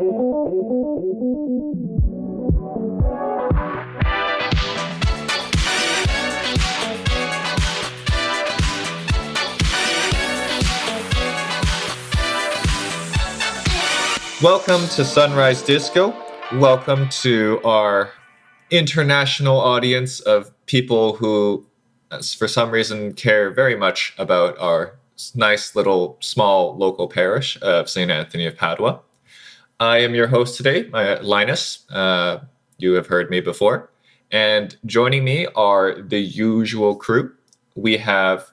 Welcome to Sunrise Disco. Welcome to our international audience of people who, for some reason, care very much about our nice little small local parish of St. Anthony of Padua. I am your host today, Linus. You have heard me before. And joining me are the usual crew. We have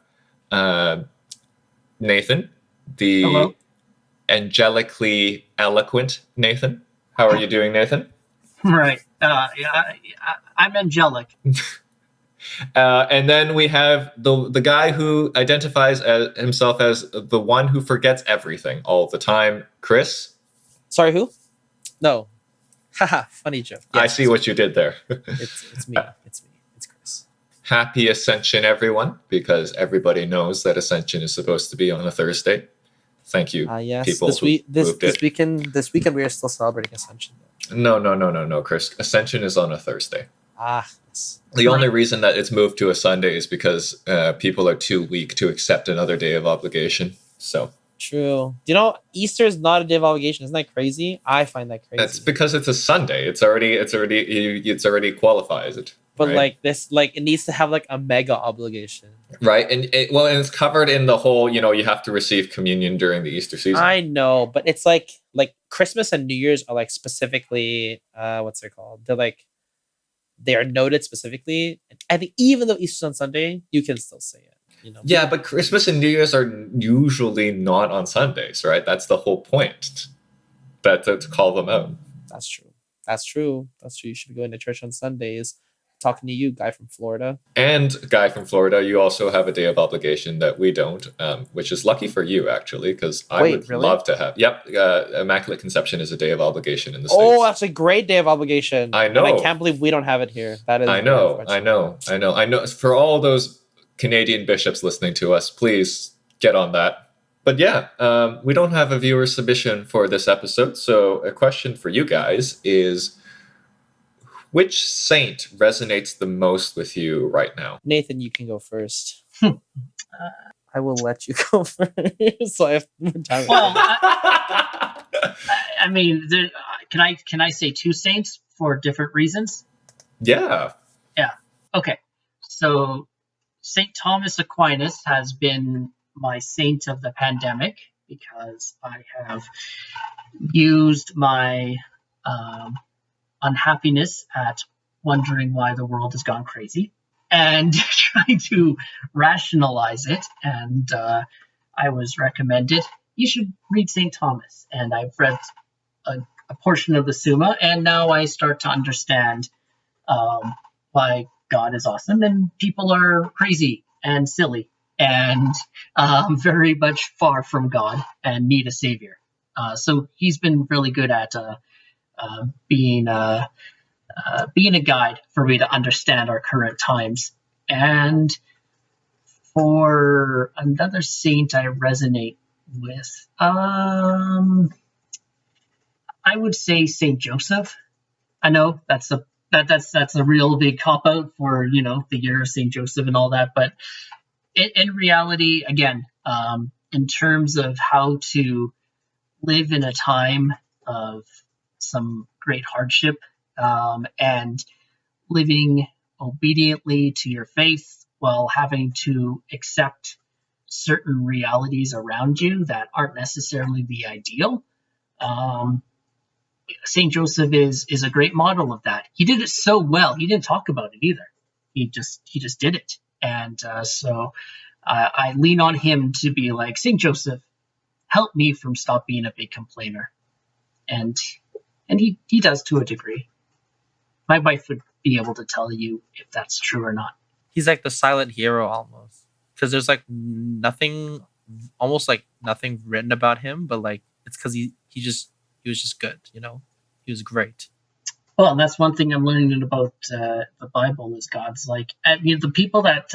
Nathan, the Hello. Angelically eloquent Nathan. How are you doing, Nathan? Right. I'm angelic. And then we have the guy who identifies himself as the one who forgets everything all the time, Chris. Sorry, who? No. Haha, funny joke. Yes, I see what you did there. It's me. It's me. It's Chris. Happy Ascension, everyone, because everybody knows that Ascension is supposed to be on a Thursday. Thank you, yes. people. This weekend we are still celebrating Ascension. No, Chris. Ascension is on a Thursday. Yes. The only reason that it's moved to a Sunday is because people are too weak to accept another day of obligation. So true. Do you know Easter is not a day of obligation? Isn't that crazy? I find that crazy. That's because it's a Sunday. It's already qualifies it. But right? it needs to have like a mega obligation. Right. And it's covered in the whole, you have to receive communion during the Easter season. I know, but it's like Christmas and New Year's are like specifically, what's it called? They are noted specifically. I think even though Easter's on Sunday, you can still say it. Yeah, but Christmas and New Year's are usually not on Sundays, right? That's the whole point. To call them out. That's true. You should be going to church on Sundays. Talking to you, guy from Florida. And guy from Florida, you also have a day of obligation that we don't, which is lucky for you, actually, because I would love to have. Yep, Immaculate Conception is a day of obligation in the States. Oh, that's a great day of obligation. I know. And I can't believe we don't have it here. That is. I know. For all those Canadian bishops listening to us, please get on that. But yeah, we don't have a viewer submission for this episode, so a question for you guys is, which saint resonates the most with you right now? Nathan, you can go first. I will let you go first, so I have more time. Well, I mean, can I say two saints for different reasons? Yeah. Yeah. Okay. So Saint Thomas Aquinas has been my saint of the pandemic because I have used my unhappiness at wondering why the world has gone crazy and trying to rationalize it. And I was recommended, you should read St. Thomas. And I've read a portion of the Summa, and now I start to understand why God is awesome and people are crazy and silly and very much far from God and need a savior. So he's been really good at being a guide for me to understand our current times. And for another saint I resonate with, I would say Saint Joseph. I know that's a real big cop out for the year of Saint Joseph and all that, but in reality, again, in terms of how to live in a time of some great hardship and living obediently to your faith while having to accept certain realities around you that aren't necessarily the ideal. St. Joseph is a great model of that. He did it so well. He didn't talk about it either. He just did it. And so I lean on him to be like, St. Joseph, help me from stop being a big complainer. And he does to a degree. My wife would be able to tell you if that's true or not. He's like the silent hero almost. Because there's like nothing, almost like nothing written about him, but like it's because he was just good, He was great. Well, and that's one thing I'm learning about the Bible is God's like, the people that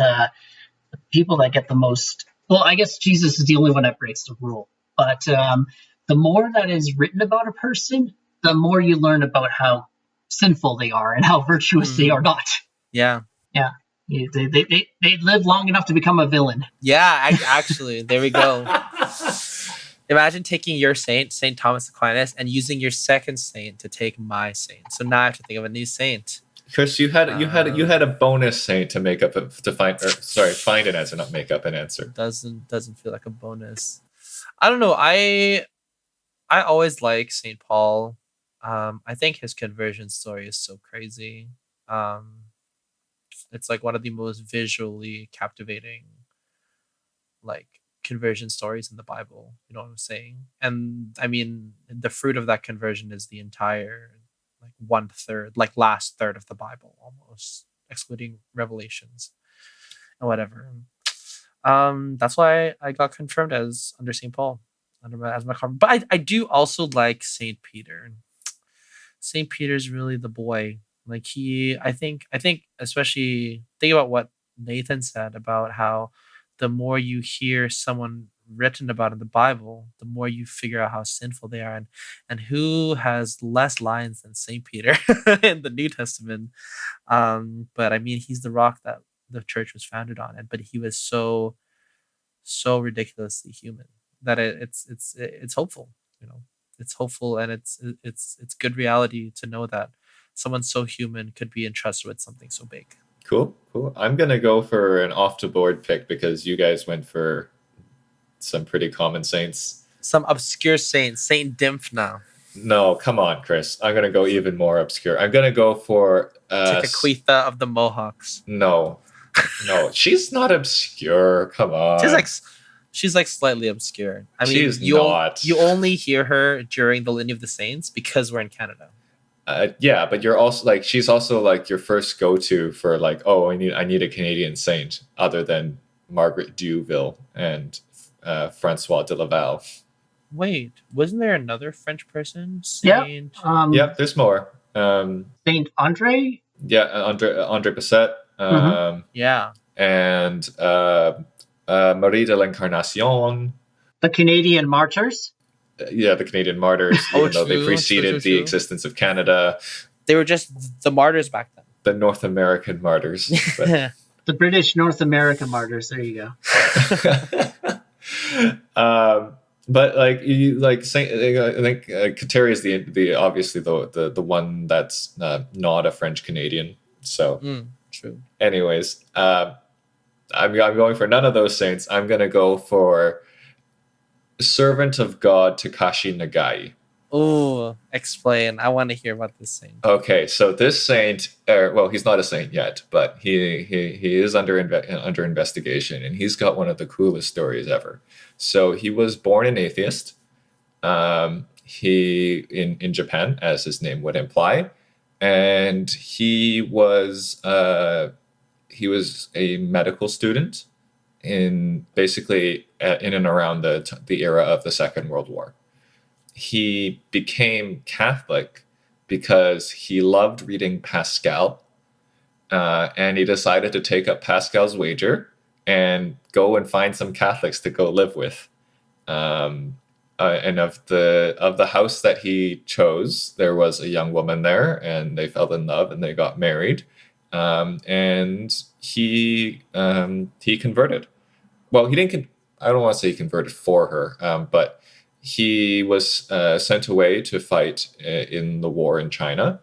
get the most. Well, I guess Jesus is the only one that breaks the rule. But the more that is written about a person, the more you learn about how sinful they are and how virtuous they are not. Yeah. Yeah. They live long enough to become a villain. Yeah, actually, there we go. Imagine taking your saint, Saint Thomas Aquinas, and using your second saint to take my saint. So now I have to think of a new saint. Chris, you had a bonus saint to make up to find find an answer, not make up an answer. Doesn't feel like a bonus. I don't know. I always like Saint Paul. I think his conversion story is so crazy. It's like one of the most visually captivating, like, conversion stories in the Bible. You know what I'm saying? And I mean, the fruit of that conversion is the entire, like, 1/3, like last third of the Bible, almost, excluding Revelations and whatever. That's why I got confirmed as under Saint Paul, as my card. But I do also like Saint Peter. Saint Peter's really the boy. Like, I think especially think about what Nathan said about how the more you hear someone written about in the Bible, the more you figure out how sinful they are, and who has less lines than Saint Peter in the New Testament. But I mean, he's the rock that the church was founded on, but he was so ridiculously human that it's hopeful. You know, it's hopeful, and it's good reality to know that someone so human could be entrusted with something so big. Cool. I'm gonna go for an off the board pick because you guys went for some pretty common saints. Some obscure saints, Saint Dymphna. No, come on, Chris. I'm gonna go even more obscure. I'm gonna go for Tekakwitha of the Mohawks. No, she's not obscure. Come on. She's like slightly obscure. I mean, she's not. You only hear her during the Litany of the Saints because we're in Canada. Yeah, but you're also like, she's also like your first go-to for like, oh, I need a Canadian saint other than Margaret Duville and Francois de Laval. Wait, wasn't there another French person? Saint... Yeah, there's more. Saint Andre? Yeah, Andre Basset. Yeah. And Marie de l'Incarnation. The Canadian Martyrs? Yeah, the Canadian Martyrs, even though they preceded the existence of Canada. They were just the martyrs back then. The North American martyrs. The British North American martyrs. There you go. But like you like Saint, I think Kateri is the obviously the one that's not a French Canadian. So true. Anyways, I'm going for none of those saints. I'm gonna go for Servant of God Takashi Nagai. Oh, explain. I want to hear about this saint. Okay, so this saint, well, he's not a saint yet, but he is under investigation, and he's got one of the coolest stories ever. So he was born an atheist. He in Japan, as his name would imply, and he was a medical student in basically in and around the era of the Second World War. He became Catholic because he loved reading Pascal, and he decided to take up Pascal's wager and go and find some Catholics to go live with. And of the house that he chose, there was a young woman there, and they fell in love and they got married. And he converted. Well, he didn't. I don't want to say he converted for her, but he was sent away to fight in the war in China,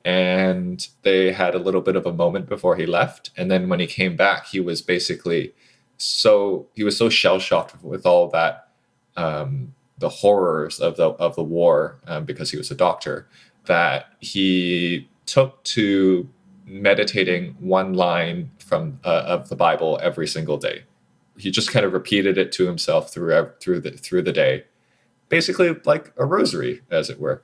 and they had a little bit of a moment before he left. And then when he came back, he was basically so shell shocked with all that, the horrors of the war, because he was a doctor, that he took to meditating one line from of the Bible every single day. He just kind of repeated it to himself through the day, basically like a rosary, as it were.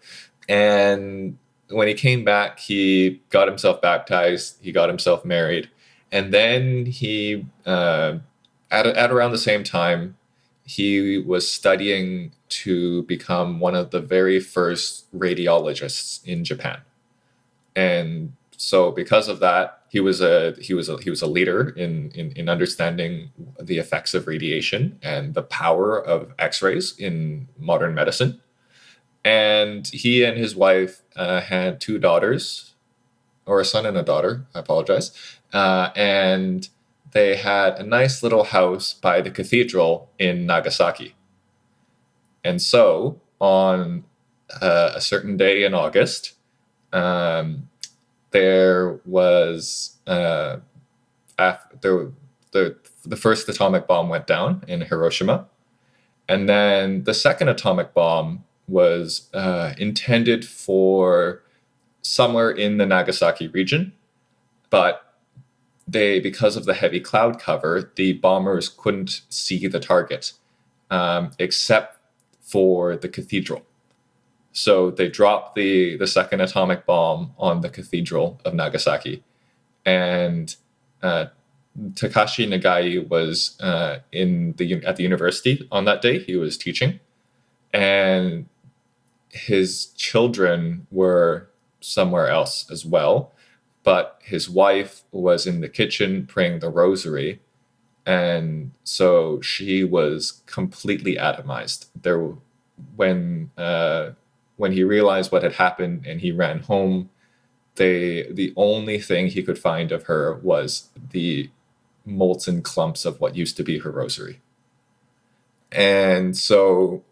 And when he came back, he got himself baptized, he got himself married, and then he at around the same time, he was studying to become one of the very first radiologists in Japan. And so because of that, he was a leader in understanding the effects of radiation and the power of X-rays in modern medicine. And he and his wife had 2 daughters, or a son and a daughter. I apologize. And they had a nice little house by the cathedral in Nagasaki. And so, on a certain day in August, there was after the first atomic bomb went down in Hiroshima, and then the second atomic bomb was intended for somewhere in the Nagasaki region, but because of the heavy cloud cover, the bombers couldn't see the target except for the cathedral. So they dropped the second atomic bomb on the cathedral of Nagasaki, and Takashi Nagai was at the university on that day. He was teaching, and his children were somewhere else as well. But his wife was in the kitchen praying the rosary, and so she was completely atomized. When he realized what had happened and he ran home, the only thing he could find of her was the molten clumps of what used to be her rosary. And so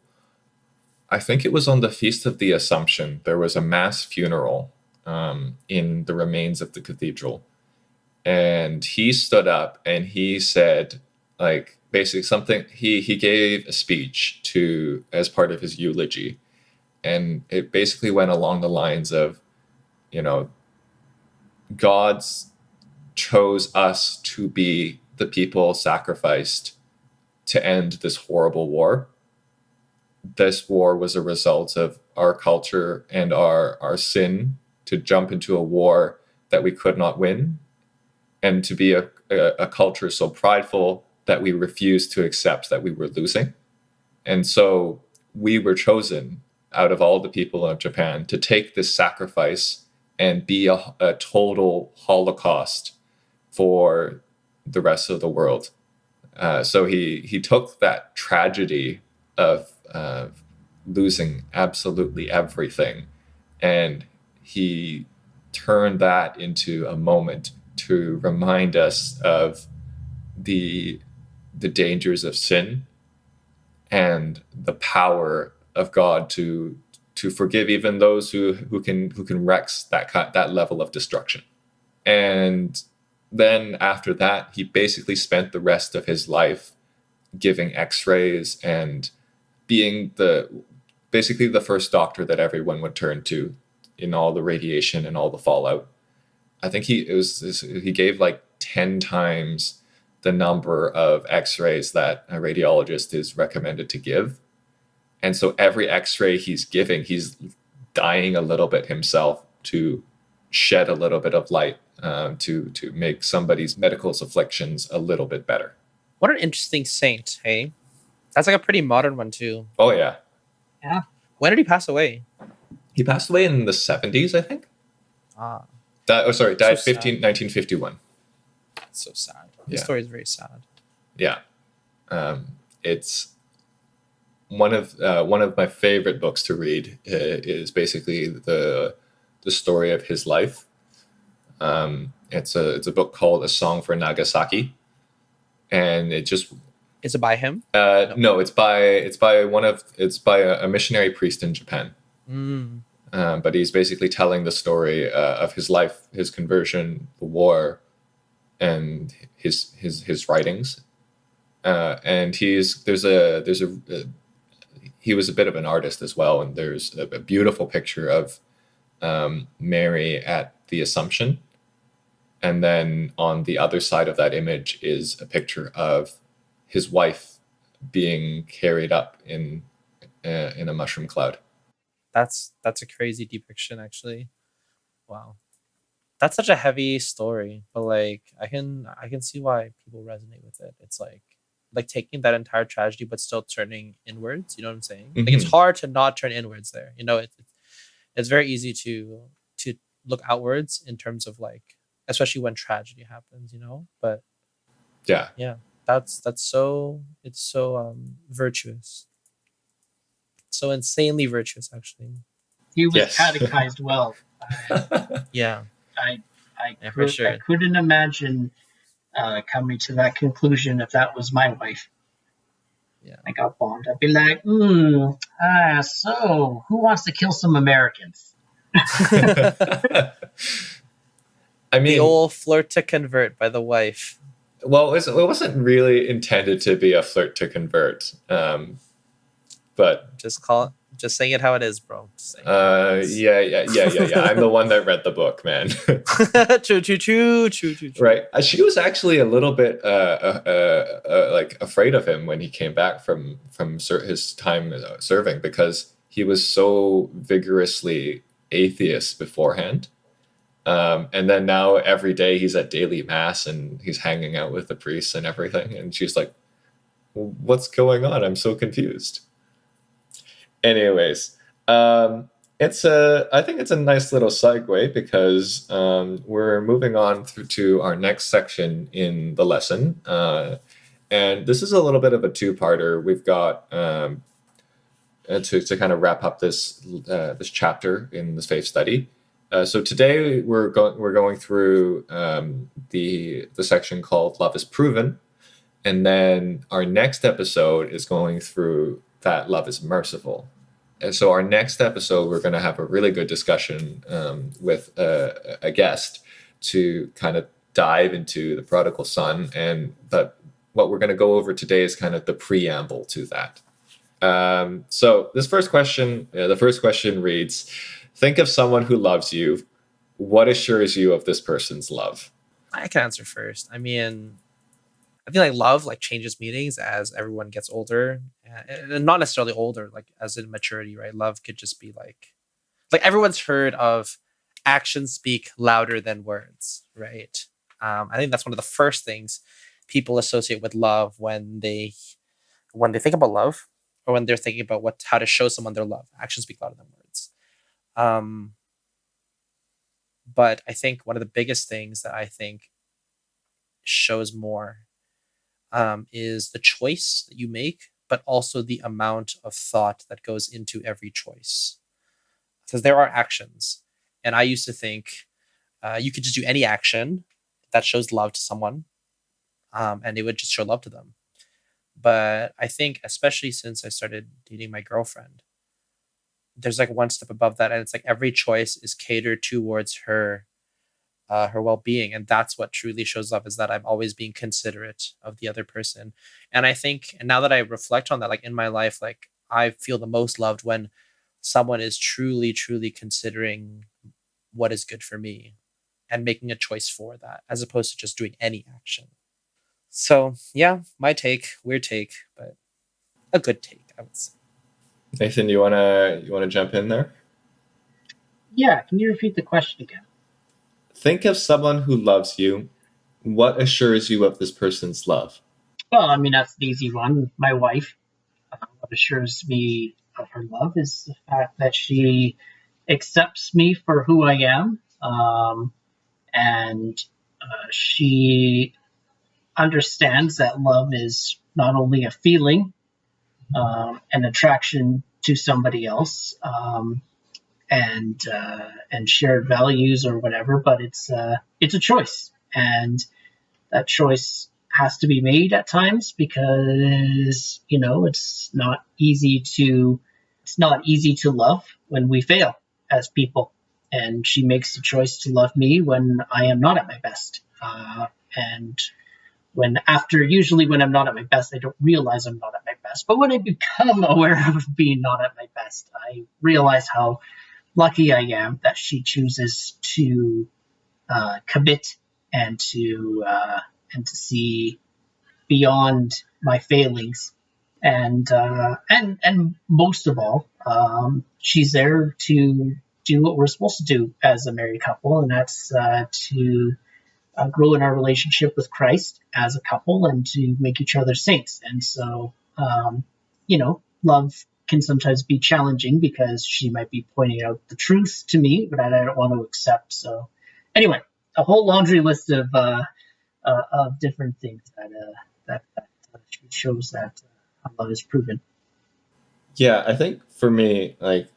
I think it was on the Feast of the Assumption, there was a mass funeral in the remains of the cathedral. And he stood up and he said, like, basically something, he gave a speech as part of his eulogy. And it basically went along the lines of, God chose us to be the people sacrificed to end this horrible war. This war was a result of our culture and our sin to jump into a war that we could not win, and to be a culture so prideful that we refused to accept that we were losing. And so we were chosen out of all the people of Japan to take this sacrifice and be a total holocaust for the rest of the world. So he took that tragedy of losing absolutely everything, and he turned that into a moment to remind us of the dangers of sin and the power of God to forgive even those who can wreak that level of destruction. And then after that, he basically spent the rest of his life giving X-rays and being basically the first doctor that everyone would turn to in all the radiation and all the fallout. I think he gave like 10 times the number of X-rays that a radiologist is recommended to give. And so every X-ray he's giving, he's dying a little bit himself to shed a little bit of light to make somebody's medical afflictions a little bit better. What an interesting saint, hey? That's like a pretty modern one too. Oh, yeah. Yeah. When did he pass away? He passed away in the 70s, I think. Died 1951. That's so sad. Yeah. The story is very sad. Yeah. It's one of my favorite books to read. Is basically the story of his life. It's a book called A Song for Nagasaki, and it just Is it by him? No, it's by a missionary priest in Japan. But he's basically telling the story of his life, his conversion, the war, and his writings. And he was a bit of an artist as well, and there's a beautiful picture of Mary at the Assumption, and then on the other side of that image is a picture of his wife being carried up in a mushroom cloud. That's a crazy depiction, actually. Wow, that's such a heavy story, but like I can see why people resonate with it. It's like taking that entire tragedy but still turning inwards. You know what I'm saying? Like it's hard to not turn inwards there. It's very easy to look outwards in terms of like, especially when tragedy happens. But yeah, it's so virtuous. So insanely virtuous, actually. He was Yes. catechized well. Yeah, I yeah, for sure. couldn't imagine coming to that conclusion if that was my wife. Yeah. I got bombed. I'd be like, so who wants to kill some Americans? I The mean, old flirt to convert by the wife. well, it wasn't really intended to be a flirt to convert, but Just saying it how it is, bro. Just saying yeah. I'm the one that read the book, man. True. Right. She was actually a little bit like afraid of him when he came back from his time serving, because he was so vigorously atheist beforehand. And then now every day he's at daily mass and he's hanging out with the priests and everything. And she's like, what's going on? I'm so confused. Anyways, I think it's a nice little segue, because we're moving on through to our next section in the lesson. And this is a little bit of a two-parter. We've got to kind of wrap up this chapter in this faith study. So today we're going through the section called Love is Proven, and then our next episode is going through that Love is Merciful. And so our next episode, we're going to have a really good discussion with a guest to kind of dive into the prodigal son. But what we're going to go over today is kind of the preamble to that. So this first question, the first question reads, think of someone who loves you. What assures you of this person's love? I can answer first. I mean, I feel like love changes meanings as everyone gets older, and not necessarily older, as in maturity, right? Love could just be like everyone's heard of actions speak louder than words, right? I think that's one of the first things people associate with love when they think about love, or when they're thinking about how to show someone their love. Actions speak louder than words. But I think one of the biggest things that I think shows more is the choice that you make, but also the amount of thought that goes into every choice. Because there are actions, and I used to think you could just do any action that shows love to someone, and it would just show love to them. But I think, especially since I started dating my girlfriend, there's one step above that, and it's every choice is catered towards her well-being, and that's what truly shows love, is that I'm always being considerate of the other person. And I think, and now that I reflect on that, in my life, I feel the most loved when someone is truly considering what is good for me and making a choice for that, as opposed to just doing any action. So yeah, my take, weird take, but a good take, I would say. Nathan, you wanna jump in there? Yeah, can you repeat the question again? Think of someone who loves you. What assures you of this person's love? Well, I mean, that's the easy one. My wife. What assures me of her love is the fact that she accepts me for who I am, and she understands that love is not only a feeling, an attraction to somebody else, and shared values or whatever, but it's a choice, and that choice has to be made at times, because it's not easy to love when we fail as people, and she makes the choice to love me when I am not at my best, and usually when I'm not at my best, I don't realize I'm not at my best. But when I become aware of being not at my best, I realize how lucky I am that she chooses to commit and to see beyond my failings, and most of all, she's there to do what we're supposed to do as a married couple, and that's to grow in our relationship with Christ as a couple, and to make each other saints. And so, love can sometimes be challenging, because she might be pointing out the truth to me, but I don't want to accept. So, anyway, a whole laundry list of different things that shows that love is proven. Yeah, I think for me, like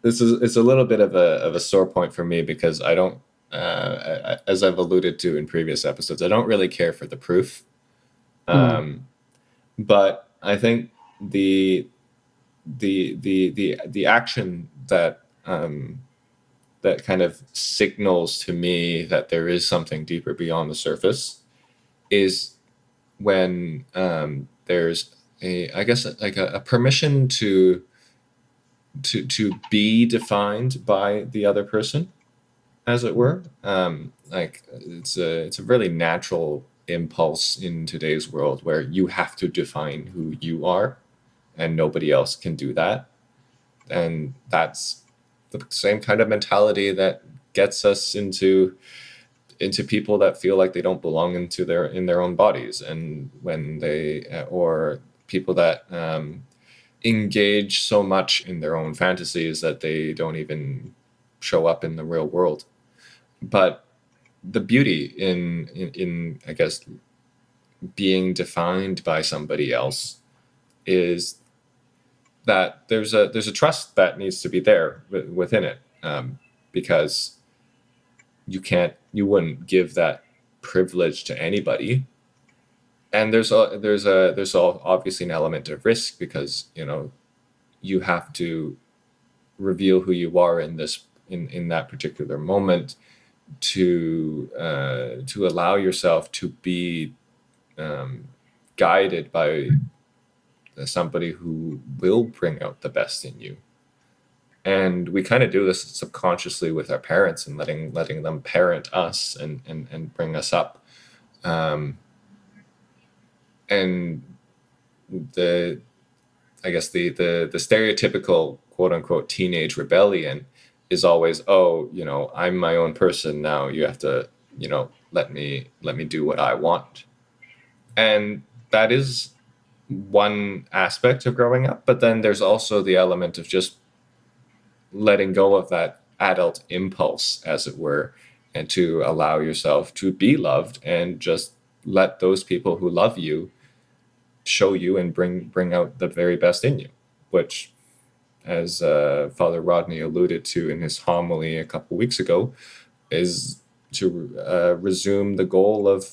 this is it's a little bit of a sore point for me because I don't, as I've alluded to in previous episodes, I don't really care for the proof. Mm, Um, but I think the action that that kind of signals to me that there is something deeper beyond the surface is when there's a, I guess, like a permission to be defined by the other person, as it were. Like it's a really natural impulse in today's world where you have to define who you are, and nobody else can do that. And that's the same kind of mentality that gets us into people that feel like they don't belong into their in their own bodies, and when they or people that engage so much in their own fantasies that they don't even show up in the real world. But the beauty in I guess being defined by somebody else is that there's a trust that needs to be there within it, because you wouldn't give that privilege to anybody. And there's obviously an element of risk because you have to reveal who you are in that particular moment to allow yourself to be um, guided by somebody who will bring out the best in you. And we kind of do this subconsciously with our parents and letting them parent us and bring us up. Um, and the I guess the stereotypical quote unquote teenage rebellion is always, oh, I'm my own person now. You have to, let me do what I want. And that is one aspect of growing up, but then there's also the element of just letting go of that adult impulse, as it were, and to allow yourself to be loved and just let those people who love you show you and bring out the very best in you, which, as Father Rodney alluded to in his homily a couple weeks ago, is to resume the goal of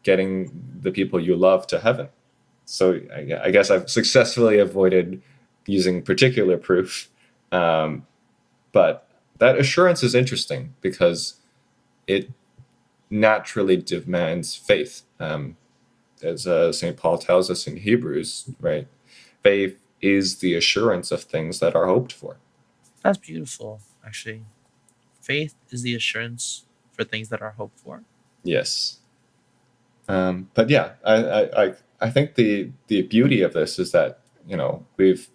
getting the people you love to heaven. So I guess I've successfully avoided using particular proof, but that assurance is interesting because it naturally demands faith. As St. Paul tells us in Hebrews, right? Faith is the assurance of things that are hoped for. That's beautiful, actually. Faith is the assurance for things that are hoped for. Yes. But yeah, I think the beauty of this is that we've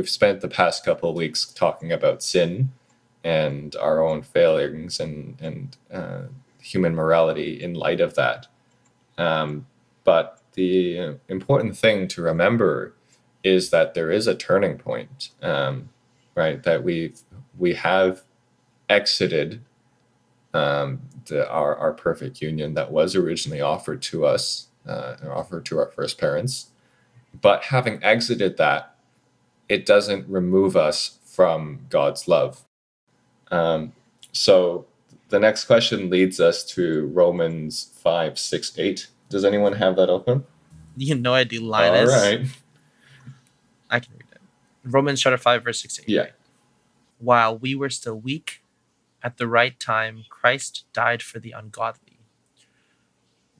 spent the past couple of weeks talking about sin and our own failings and human morality in light of that. But the important thing to remember is that there is a turning point, right? That we have exited our perfect union that was originally offered to us, offered to our first parents. But having exited that, it doesn't remove us from God's love. So the next question leads us to Romans 5:6-8. Does anyone have that open? You know I do, All Linus. right. I can read it. Romans chapter 5, verse 6 8. Yeah. Right? While we were still weak, at the right time, Christ died for the ungodly.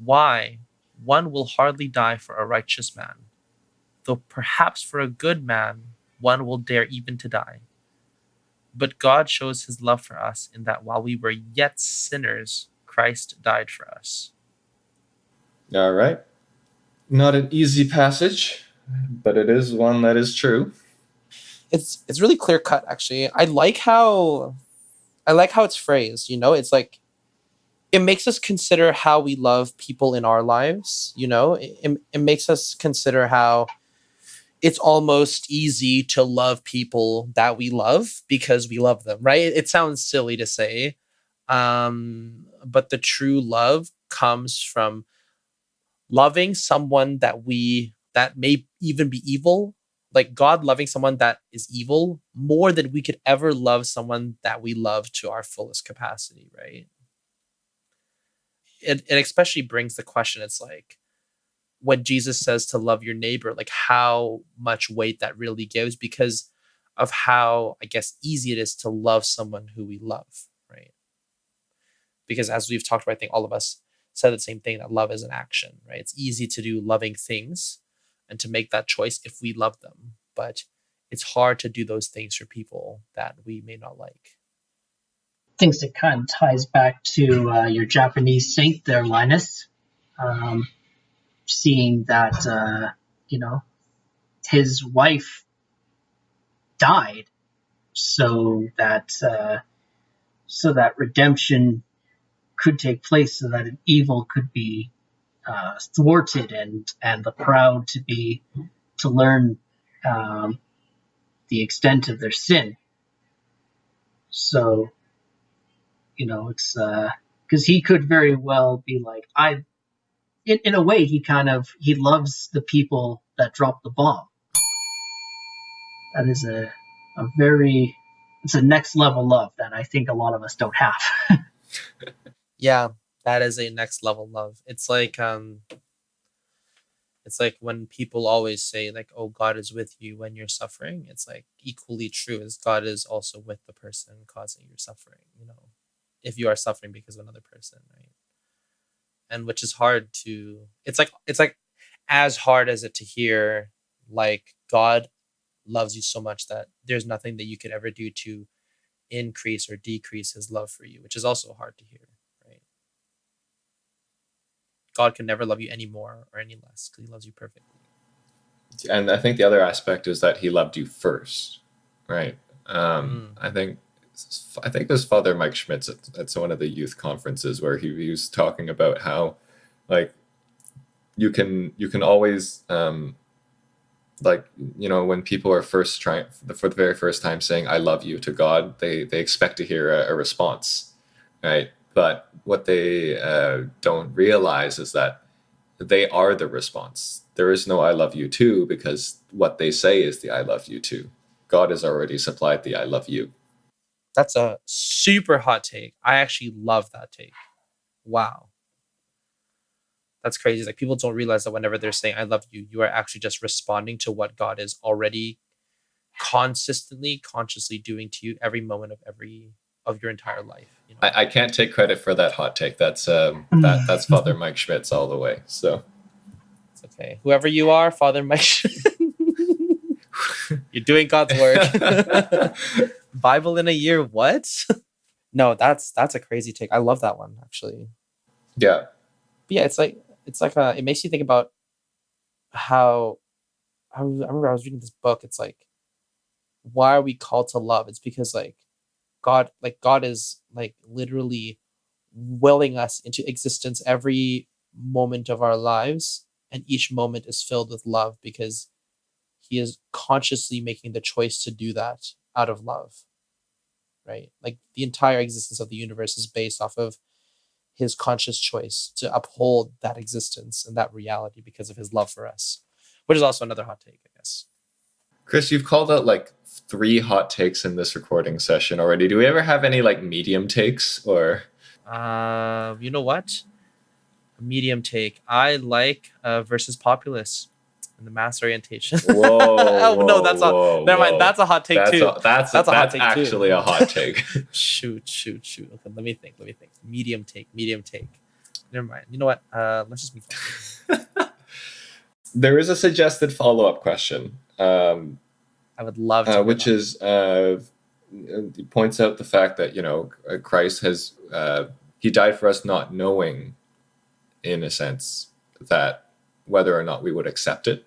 Why? One will hardly die for a righteous man, though perhaps for a good man, one will dare even to die. But God shows his love for us in that while we were yet sinners, Christ died for us. All right. Not an easy passage, but it is one that is true. It's really clear cut, actually. I like how it's phrased, it's like it makes us consider how we love people in our lives, it makes us consider how it's almost easy to love people that we love because we love them, right? It sounds silly to say, but the true love comes from loving someone that may even be evil, like God loving someone that is evil more than we could ever love someone that we love to our fullest capacity, right? It especially brings the question, it's like when Jesus says to love your neighbor, like how much weight that really gives because of how, I guess, easy it is to love someone who we love, right? Because as we've talked about, I think all of us said the same thing, that love is an action, right? It's easy to do loving things and to make that choice if we love them, but it's hard to do those things for people that we may not like. Things that kind of ties back to your Japanese saint there, Linus. Seeing that, his wife died so that redemption could take place, so that an evil could be thwarted, and the proud to learn the extent of their sin. So, it's because he could very well be like, in a way, he loves the people that dropped the bomb. That is it's a next level love that I think a lot of us don't have. Yeah, that is a next level love. It's like when people always say like, oh, God is with you when you're suffering. It's like equally true as God is also with the person causing your suffering, if you are suffering because of another person, right? And which is hard to, it's like as hard as it to hear, like God loves you so much that there's nothing that you could ever do to increase or decrease his love for you, which is also hard to hear, right? God can never love you any more or any less because he loves you perfectly. And I think the other aspect is that he loved you first, right? I think this Father Mike Schmitz at one of the youth conferences where he was talking about how, like, you can always when people are first trying for the very first time saying I love you to God, they expect to hear a response, right? But what they don't realize is that they are the response. There is no I love you too, because what they say is the I love you too. God has already supplied the I love you. That's a super hot take. I actually love that take. Wow. That's crazy. It's like people don't realize that whenever they're saying I love you, you are actually just responding to what God is already consciously doing to you every moment of your entire life. I can't take credit for that hot take. That's that's Father Mike Schmitz all the way. So it's okay. Whoever you are, Father Mike, you're doing God's work. Bible in a year, what? No, that's a crazy take. I love that one actually. Yeah. But yeah, it makes you think about how I remember I was reading this book. It's like, why are we called to love? It's because God is like literally willing us into existence every moment of our lives, and each moment is filled with love because he is consciously making the choice to do that out of love, right? Like the entire existence of the universe is based off of his conscious choice to uphold that existence and that reality because of his love for us, which is also another hot take, I guess. Chris, you've called out like 3 hot takes in this recording session already. Do we ever have any like medium takes or? You know what? A medium take. I like versus populace in the mass orientation. Whoa, no, that's whoa, never mind. That's a hot take too. That's hot take actually too. a hot take. Shoot. Okay, let me think. Medium take. Never mind. You know what? Let's just move on. There is a suggested follow-up question. I would love to. Which is points out the fact that Christ has he died for us not knowing, in a sense, that whether or not we would accept it.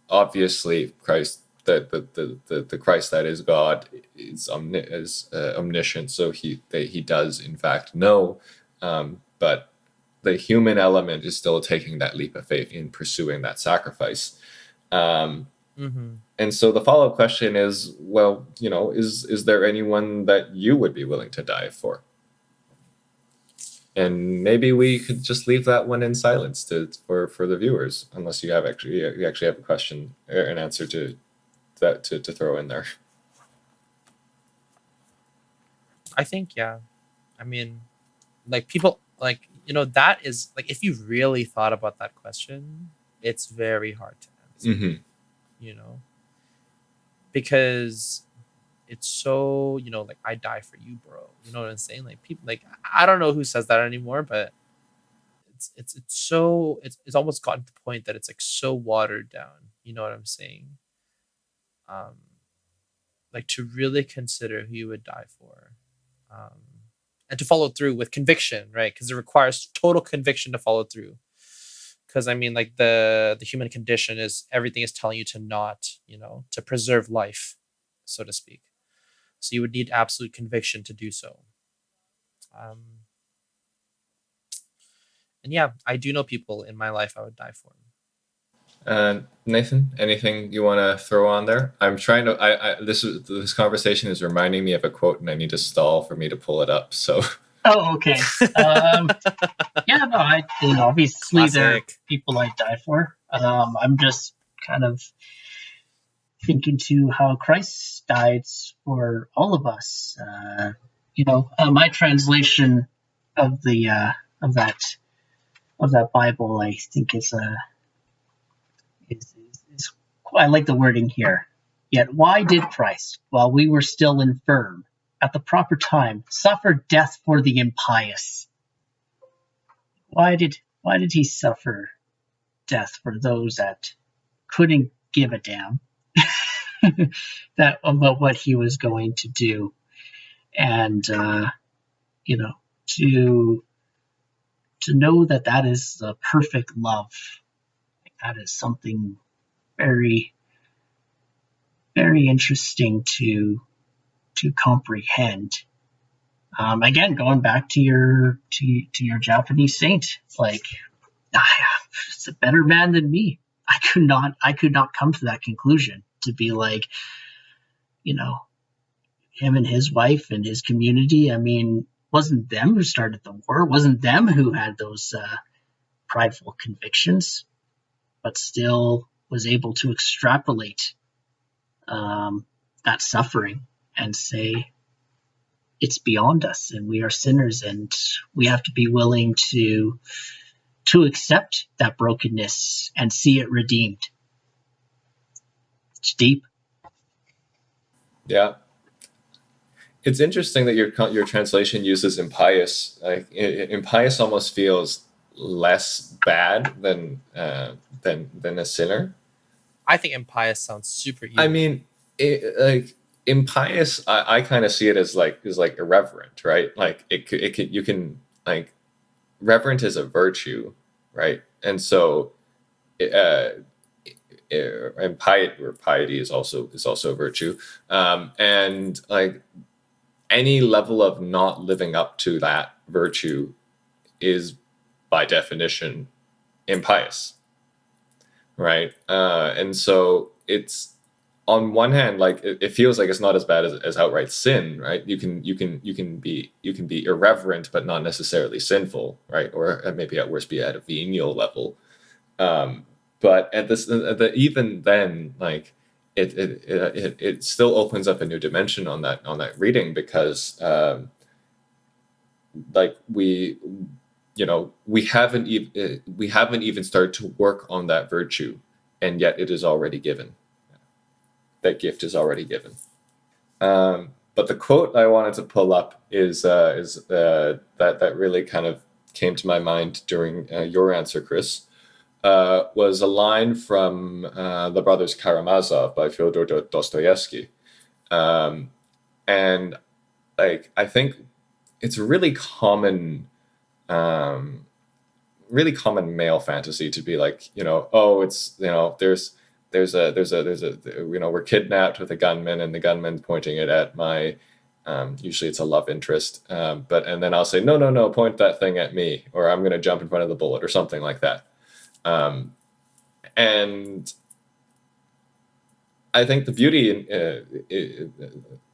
Obviously, Christ, the Christ that is God, is omniscient, so he does in fact know, but the human element is still taking that leap of faith in pursuing that sacrifice. And so the follow-up question is, well, is there anyone that you would be willing to die for? And maybe we could just leave that one in silence for the viewers, unless you actually have a question or an answer to that to throw in there. I think, yeah. I mean, like people, like, that is like, if you really thought about that question, it's very hard to answer, Mm-hmm. you know, because it's so, like, I die for you, bro. You know what I'm saying? Like, people, like, I don't know who says that anymore, but it's almost gotten to the point that it's like so watered down. You know what I'm saying? Um, like, to really consider who you would die for, um, and to follow through with conviction, right? Because it requires total conviction to follow through. Because I mean, like, the human condition is, everything is telling you to not, to preserve life, so to speak. So you would need absolute conviction to do so. Um, and yeah, I do know people in my life I would die for. Nathan, anything you want to throw on there? I'm trying to. This conversation is reminding me of a quote, and I need to stall for me to pull it up. So. Oh, okay. Yeah, no, obviously there are Classic. people I die for. I'm just kind of thinking to how Christ died for all of us. My translation of the of that of that Bible, I think is I like the wording here. Yet why did Christ, while we were still infirm, at the proper time, suffer death for the impious? Why did he suffer death for those that couldn't give a damn that about what he was going to do? And to know that is the perfect love, that is something very, very interesting to comprehend. Again, going back to your Japanese saint, like, it's a better man than me. I could not come to that conclusion, to be like, him and his wife and his community. I mean, wasn't them who started the war, wasn't them who had those prideful convictions, but still was able to extrapolate that suffering and say it's beyond us, and we are sinners, and we have to be willing to accept that brokenness and see it redeemed. It's deep. Yeah. It's interesting that your translation uses impious. Like, impious almost feels less bad than a sinner. I think impious sounds super evil. I mean, like, impious, I kind of see it as like irreverent, right? Like, you can, like, reverent is a virtue, right? And so, and piety is also a virtue, and like, any level of not living up to that virtue is by definition impious, right? And so it's, on one hand, like, it feels like it's not as bad as outright sin, right? You can be irreverent but not necessarily sinful, right? Or maybe at worst be at a venial level. But even then, like, it still opens up a new dimension on that reading, because like, we haven't even started to work on that virtue, and yet it is already given. That gift is already given. But the quote I wanted to pull up is that really kind of came to my mind during your answer, Chris. Was a line from The Brothers Karamazov by Fyodor Dostoevsky. And, like, I think it's a really common male fantasy to be like, oh, it's, there's a we're kidnapped with a gunman, and the gunman's pointing it at my, usually it's a love interest, and then I'll say, no, point that thing at me, or I'm going to jump in front of the bullet, or something like that. And I think the beauty in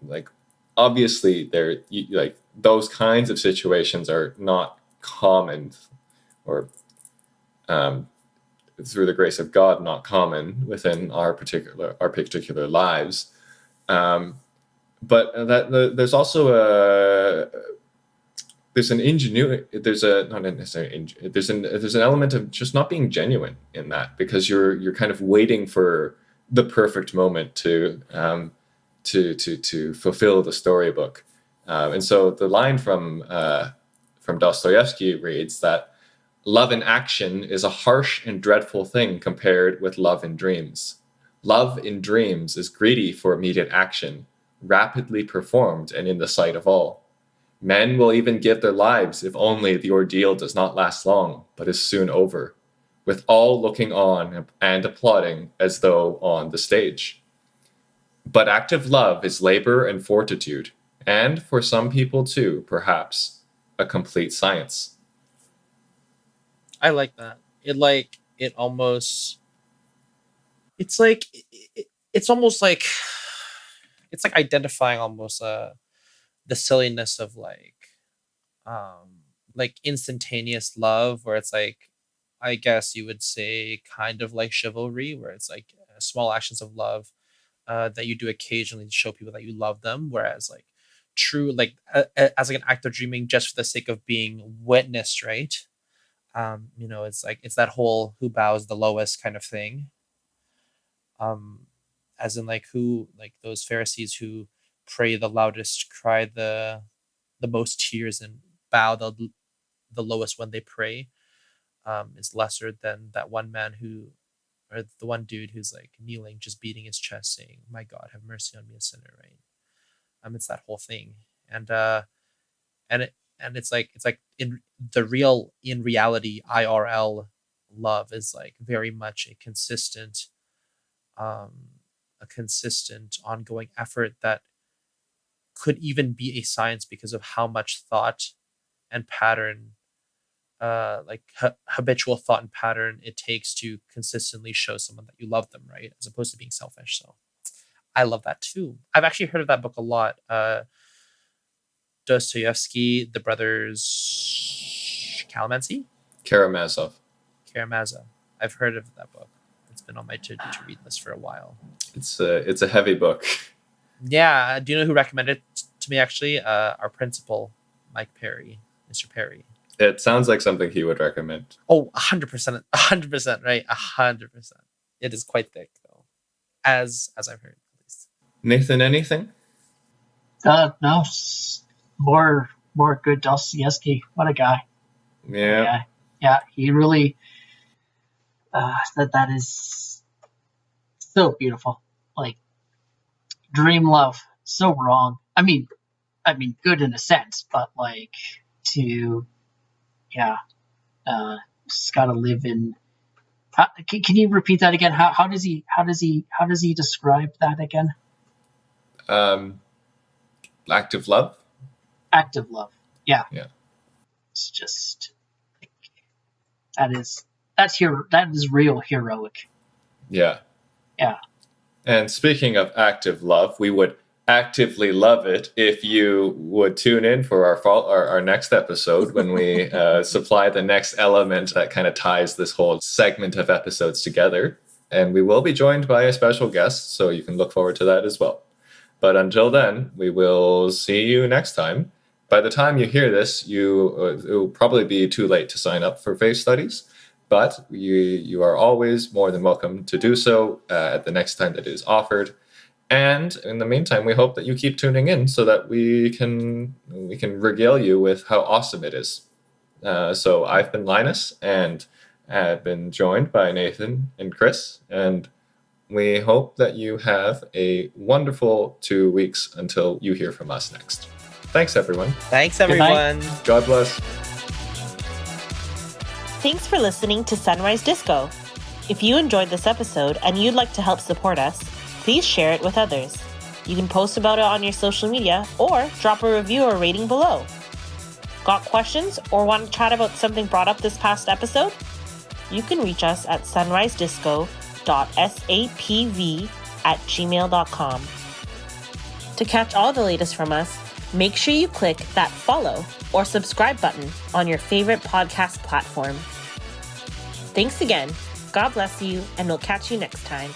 like, obviously, like, those kinds of situations are not common, or through the grace of God, not common within our particular lives. But there's also there's an ingenuity. There's an element of just not being genuine in that, because you're kind of waiting for the perfect moment to fulfill the storybook. And so the line from Dostoevsky reads that love in action is a harsh and dreadful thing compared with love in dreams. Love in dreams is greedy for immediate action, rapidly performed and in the sight of all. Men will even give their lives if only the ordeal does not last long, but is soon over, with all looking on and applauding as though on the stage. But active love is labor and fortitude, and for some people too, perhaps, a complete science. I like that. It almost. It's almost like it's like identifying almost the silliness of instantaneous love, where it's like, I guess you would say kind of like chivalry, where it's like small actions of love that you do occasionally to show people that you love them, whereas like true as like an act of dreaming just for the sake of being witnessed, right? It's like it's that whole who bows the lowest kind of thing. As in like who, like those Pharisees who pray the loudest, cry the most tears, and bow the lowest when they pray, is lesser than that one man or the one dude who's like kneeling, just beating his chest, saying, "My God, have mercy on me, a sinner." Right? It's that whole thing, and it's like in reality, IRL love is like very much a consistent ongoing effort that could even be a science because of how much thought and pattern, habitual thought and pattern it takes to consistently show someone that you love them, right? As opposed to being selfish. So I love that too. I've actually heard of that book a lot. Dostoevsky, the brothers Karamazov. I've heard of that book. It's been on my to read list for a while. It's a heavy book. Yeah. Do you know who recommended it to me, actually? Our principal, Mike Perry, Mr. Perry. It sounds like something he would recommend. Oh, 100%. 100%, right? 100%. It is quite thick, though, as I've heard, at least. Nathan, anything? No. More good Dostoevsky. What a guy. Yeah. Yeah, he really... that is so beautiful. Like, dream love, so wrong. I mean, good in a sense, but like just gotta live in. Can you repeat that again? How does he describe that again? Active love. Active love. Yeah. Yeah. It's just that is real heroic. Yeah. Yeah. And speaking of active love, we would actively love it if you would tune in for our next episode, when we supply the next element that kind of ties this whole segment of episodes together. And we will be joined by a special guest, so you can look forward to that as well. But until then, we will see you next time. By the time you hear this, it will probably be too late to sign up for faith studies. But you are always more than welcome to do so at the next time that it is offered. And in the meantime, we hope that you keep tuning in so that we can regale you with how awesome it is. So I've been Linus, and I've been joined by Nathan and Chris. And we hope that you have a wonderful 2 weeks until you hear from us next. Thanks, everyone. Thanks, everyone. God bless. Thanks for listening to Sunrise Disco. If you enjoyed this episode and you'd like to help support us, please share it with others. You can post about it on your social media or drop a review or rating below. Got questions or want to chat about something brought up this past episode? You can reach us at sunrisedisco.sapv@gmail.com. To catch all the latest from us, make sure you click that follow or subscribe button on your favorite podcast platform. Thanks again. God bless you, and we'll catch you next time.